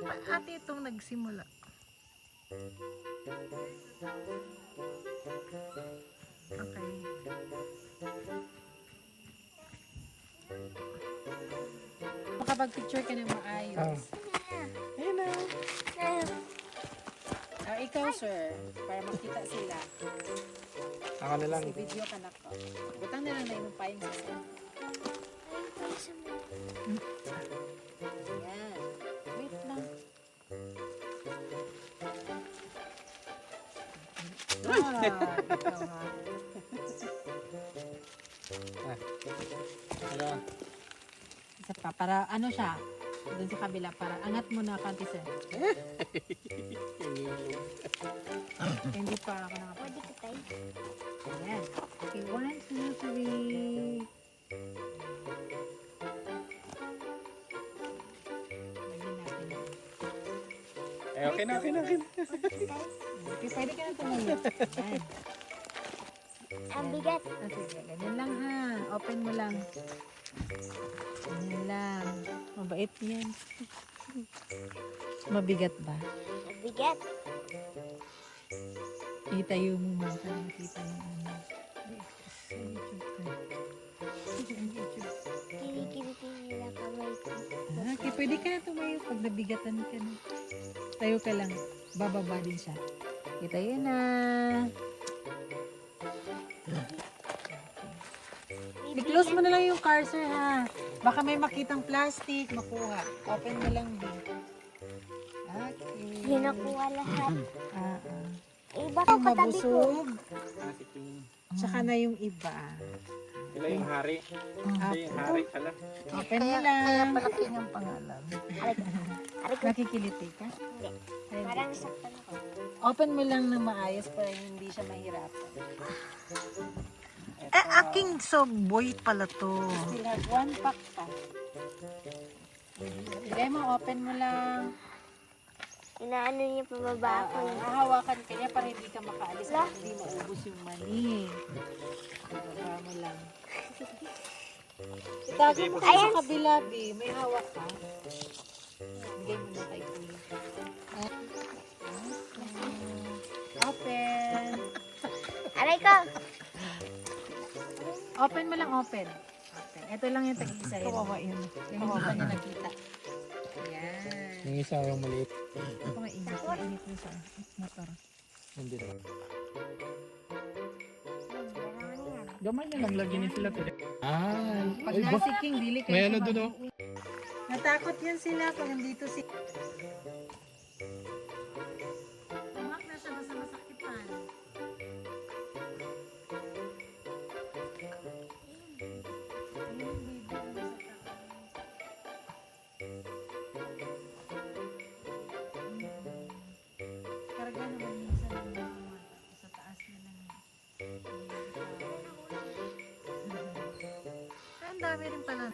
ate itong nagsimula? Okay. Makapag-picture ka na maayos. Ayun na. Ikaw, sir, para makita sila. Ako na lang. Si video ka na ko. Butang na lang na yung payong sa sir. Ayan. Wait lang. Ikaw ha. Ano? Isa pa, para ano siya? Doon sa kabila, para angat mo na kanti sir. Hindi pa ako nakapag. Pwede ka tayo. Ayan. Okay, 1, 2, 3. Lagyan natin. Okay na. Okay, pwede ka na tumayo. Ayan. Ang bigat. Sige, ganyan lang ha. Open mo lang. Ganyan lang. Mabait yan. Mabigat ba? Ang bigat. Itayo mo man para makita yung ano. Sa YouTube ka. Kilikilitin nila kamay ko. Okay, pwede ka na tumayo pag nabigatan ka na. Tayo ka lang. Bababa din siya. Kita yun na. I-close mo na lang yung car, sir, ha? Baka may makitang plastic, makuha. Open mo lang din. Okay. Hinakuha lahat. Iba ko Yung katabi ko. mabusog. Tsaka na yung iba. Sila yung hari. Sila yung hari pala. Open mo lang. Malaki niyang pangalan. Aray ko. Nakikiliti ka? Hindi. Ayun. Parang saktan ako. Open mo lang na maayos para hindi siya mahirapan. Aking soboy pala to. Still have 1 pack pa. Bigay mo, open mo lang. Inaano niya pababa ako. Hahawakan ka niya para hindi ka makaalis at hindi maubos yung mani. Baba mo lang. Itago mo kayo sa kabila, B. May hawak ka. Bigay mo na kay Kuya. Open. Aray ko. Open mo lang, open. Open. Ito lang yung tag-isa yun. Kawawa yun. Yung hindi pa niya nakita. Ayan. Yung isa yung maliit. Ito mainit. Mainit mo sa motor. Hindi na. Gamay na lang lagi ni sila. Pag nasa King, dili kayo May ano sumama. dun, oh. Natakot yan sila pag nandito si... Tumak na siya basta masakitan. Karga naman minsan ng mga mata sa taas na lang. Ang dami rin pala.